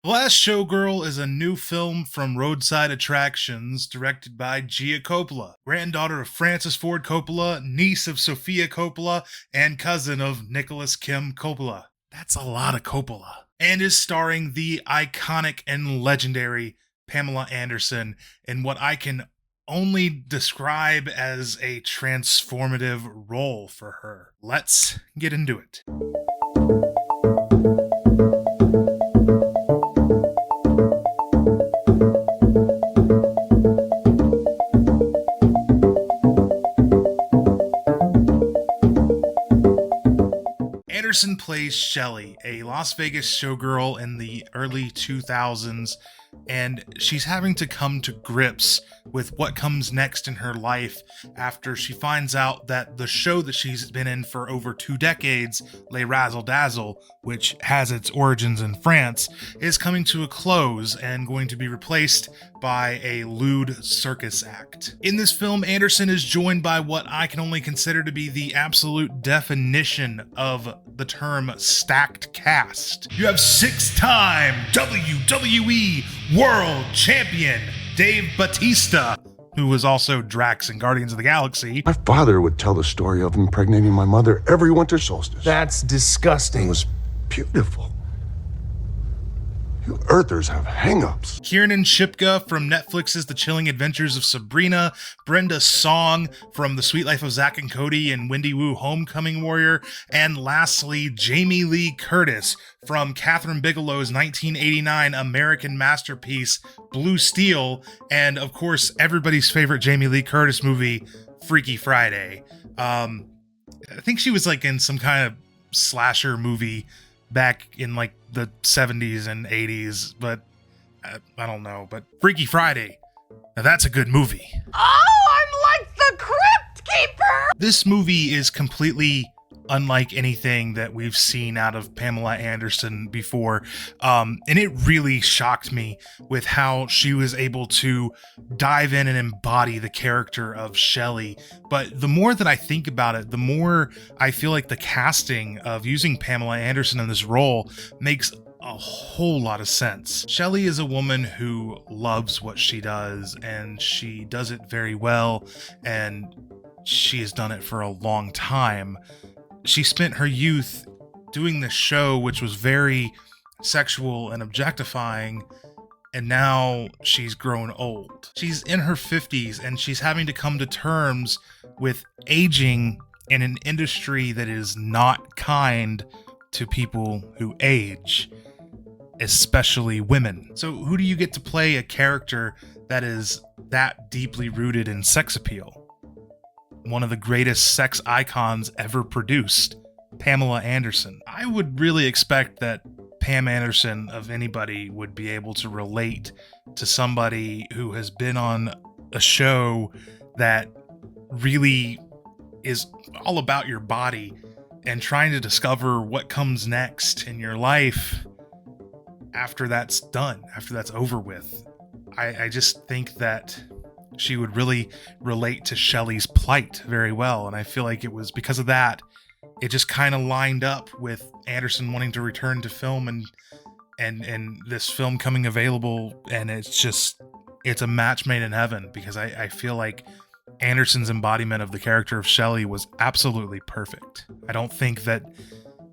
Last Showgirl is a new film from Roadside Attractions, directed by Gia Coppola, granddaughter of Francis Ford Coppola, niece of Sofia Coppola, and cousin of Nicholas Kim Coppola. That's a lot of Coppola. And is starring the iconic and legendary Pamela Anderson in what I can only describe as a transformative role for her. Let's get into it. Anderson plays Shelley, a Las Vegas showgirl in the early 2000s, and she's having to come to grips with what comes next in her life after she finds out that the show that she's been in for over 2 decades, Les Razzle Dazzle, which has its origins in France, is coming to a close and going to be replaced by a lewd circus act. In this film, Anderson is joined by what I can only consider to be the absolute definition of the term stacked cast. You have 6-time WWE World Champion Dave Bautista, who was also Drax in Guardians of the Galaxy. My father would tell the story of impregnating my mother every winter solstice. That's disgusting. It was beautiful. You Earthers have hang-ups. Kiernan Shipka from Netflix's The Chilling Adventures of Sabrina, Brenda Song from The Sweet Life of Zack and Cody and Wendy Wu Homecoming Warrior, and lastly, Jamie Lee Curtis from Catherine Bigelow's 1989 American masterpiece, Blue Steel, and of course, everybody's favorite Jamie Lee Curtis movie, Freaky Friday. I think she was like in some kind of slasher movie back in like the 70s and 80s, but I don't know. But Freaky Friday, now that's a good movie. Oh, I'm like the Crypt Keeper! This movie is completely unlike anything that we've seen out of Pamela Anderson before, and it really shocked me with how she was able to dive in and embody the character of Shelley. But the more that I think about it, the more I feel like the casting of using Pamela Anderson in this role makes a whole lot of sense. Shelley is a woman who loves what she does, and she does it very well, and she has done it for a long time. She spent her youth doing this show, which was very sexual and objectifying, and now she's grown old. She's in her 50s, and she's having to come to terms with aging in an industry that is not kind to people who age, especially women. So who do you get to play a character that is that deeply rooted in sex appeal? One of the greatest sex icons ever produced, Pamela Anderson. I would really expect that Pam Anderson, of anybody, would be able to relate to somebody who has been on a show that really is all about your body and trying to discover what comes next in your life after that's done, after that's over with. I just think that she would really relate to Shelley's plight very well, and I feel like it was because of that, it just kind of lined up with Anderson wanting to return to film and this film coming available, and it's a match made in heaven, because I feel like Anderson's embodiment of the character of Shelley was absolutely perfect. I don't think that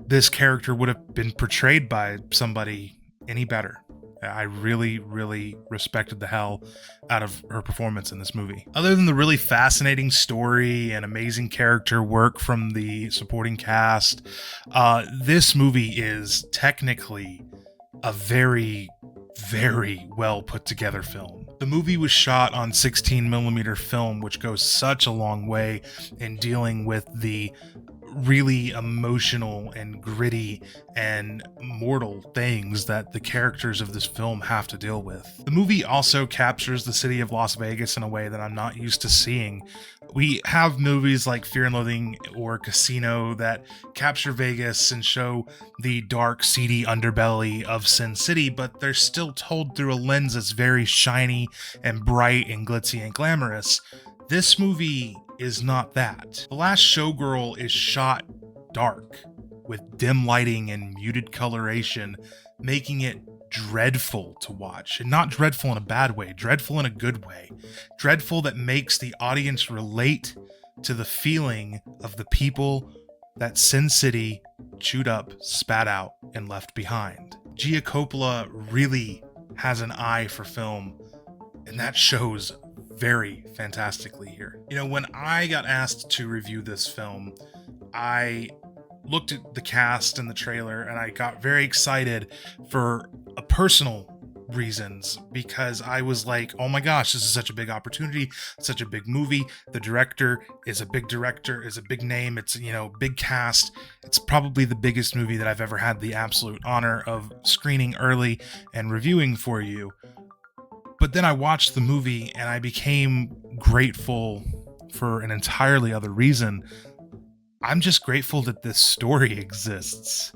this character would have been portrayed by somebody any better. I really, really respected the hell out of her performance in this movie. Other than the really fascinating story and amazing character work from the supporting cast, this movie is technically a very, very well put together film. The movie was shot on 16mm film, which goes such a long way in dealing with the really emotional and gritty and mortal things that the characters of this film have to deal with. The movie also captures the city of Las Vegas in a way that I'm not used to seeing. We have movies like Fear and Loathing or Casino that capture Vegas and show the dark, seedy underbelly of Sin City, but they're still told through a lens that's very shiny and bright and glitzy and glamorous. This movie is not that. The Last Showgirl is shot dark, with dim lighting and muted coloration, making it dreadful to watch, and not dreadful in a bad way, dreadful in a good way, dreadful that makes the audience relate to the feeling of the people that Sin City chewed up, spat out, and left behind. Gia Coppola really has an eye for film, and that shows very fantastically here. You know, when I got asked to review this film, I looked at the cast and the trailer, and I got very excited for a personal reasons, because I was like, oh my gosh, this is such a big opportunity, such a big movie. The director is a big director, is a big name. It's, you know, big cast. It's probably the biggest movie that I've ever had the absolute honor of screening early and reviewing for you. But then I watched the movie and I became grateful for an entirely other reason. I'm just grateful that this story exists.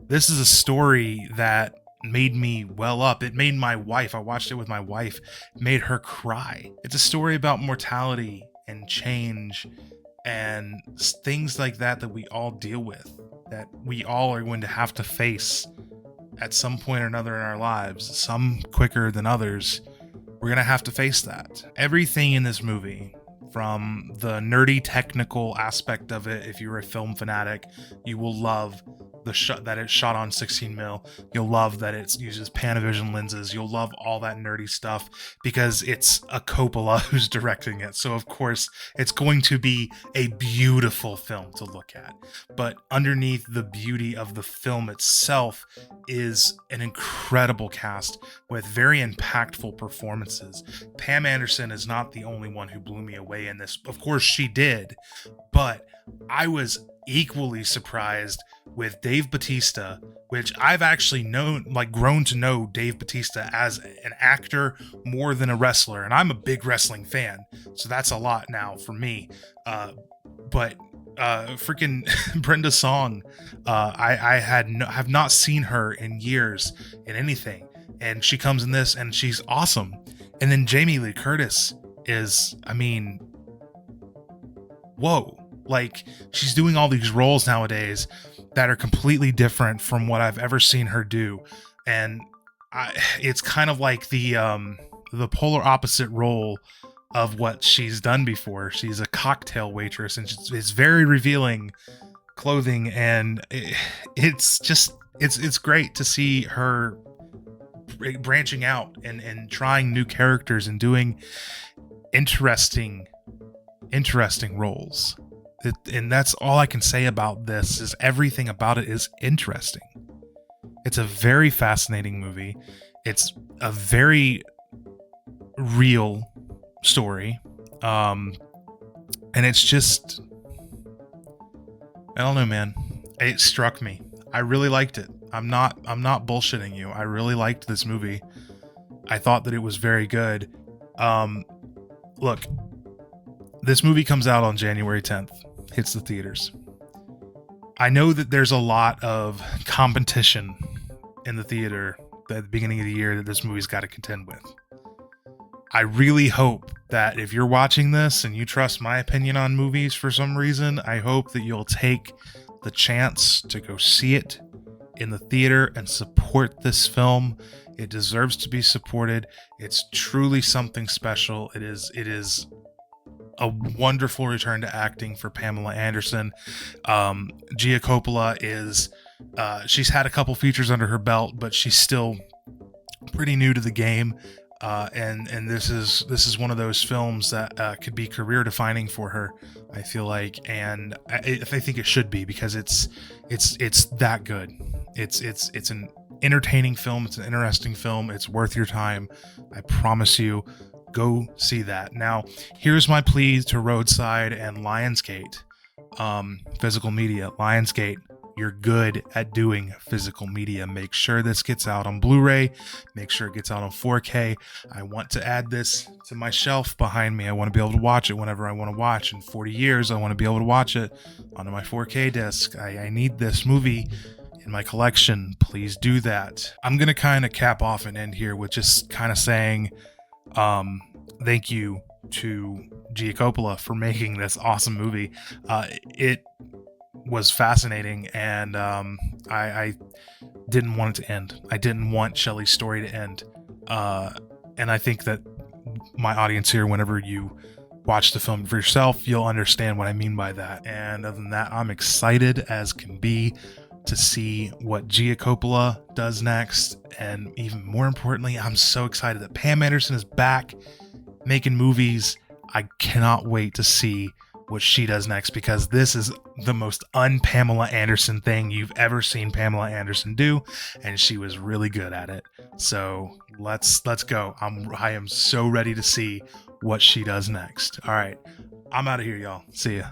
This is a story that made me well up. It made my wife, I watched it with my wife, made her cry. It's a story about mortality and change and things like that that we all deal with, that we all are going to have to face at some point or another in our lives, some quicker than others. We're going to have to face that. Everything in this movie, from the nerdy technical aspect of it, if you're a film fanatic, you will love the shot that it's shot on 16 mil. You'll love that it uses Panavision lenses. You'll love all that nerdy stuff because it's a Coppola who's directing it. So of course it's going to be a beautiful film to look at. But underneath the beauty of the film itself is an incredible cast with very impactful performances. Pam Anderson is not the only one who blew me away in this. Of course she did, but I was equally surprised with Dave Bautista, which I've actually grown to know Dave Bautista as an actor more than a wrestler, and I'm a big wrestling fan, so that's a lot now for me. But freaking Brenda Song, I have not seen her in years in anything, and she comes in this and she's awesome. And then Jamie Lee Curtis is, I mean, whoa. Like, she's doing all these roles nowadays that are completely different from what I've ever seen her do. And it's kind of like the polar opposite role of what she's done before. She's a cocktail waitress, and it's very revealing clothing. And it's great to see her branching out and trying new characters and doing interesting roles. And that's all I can say about this, is everything about it is interesting. It's a very fascinating movie. It's a very real story. And it's just, I don't know, man. It struck me. I really liked it. I'm not bullshitting you. I really liked this movie. I thought that it was very good. Look, this movie comes out on January 10th. Hits the theaters. I know that there's a lot of competition in the theater at the beginning of the year that this movie's got to contend with. I really hope that if you're watching this and you trust my opinion on movies for some reason, I hope that you'll take the chance to go see it in the theater and support this film. It deserves to be supported. It's truly something special. It is a wonderful return to acting for Pamela Anderson. Gia Coppola is, she's had a couple features under her belt, but she's still pretty new to the game. And this is one of those films that could be career defining for her, I feel like, and I think it should be, because it's that good. It's an entertaining film. It's an interesting film. It's worth your time. I promise you. Go see that. Now, here's my plea to Roadside and Lionsgate, physical media. Lionsgate, you're good at doing physical media. Make sure this gets out on Blu-ray. Make sure it gets out on 4K. I want to add this to my shelf behind me. I want to be able to watch it whenever I want to watch. In 40 years, I want to be able to watch it onto my 4K disc. I need this movie in my collection. Please do that. I'm going to kind of cap off and end here with just kind of saying, thank you to Gia Coppola for making this awesome movie. It was fascinating, and I didn't want it to end. I didn't want Shelley's story to end. And I think that my audience here, whenever you watch the film for yourself, you'll understand what I mean by that. And other than that, I'm excited as can be to see what Gia Coppola does next. And even more importantly, I'm so excited that Pam Anderson is back making movies. I cannot wait to see what she does next, because this is the most un-Pamela Anderson thing you've ever seen Pamela Anderson do, and she was really good at it. So let's go. I am so ready to see what she does next. All right, I'm out of here, y'all. See ya.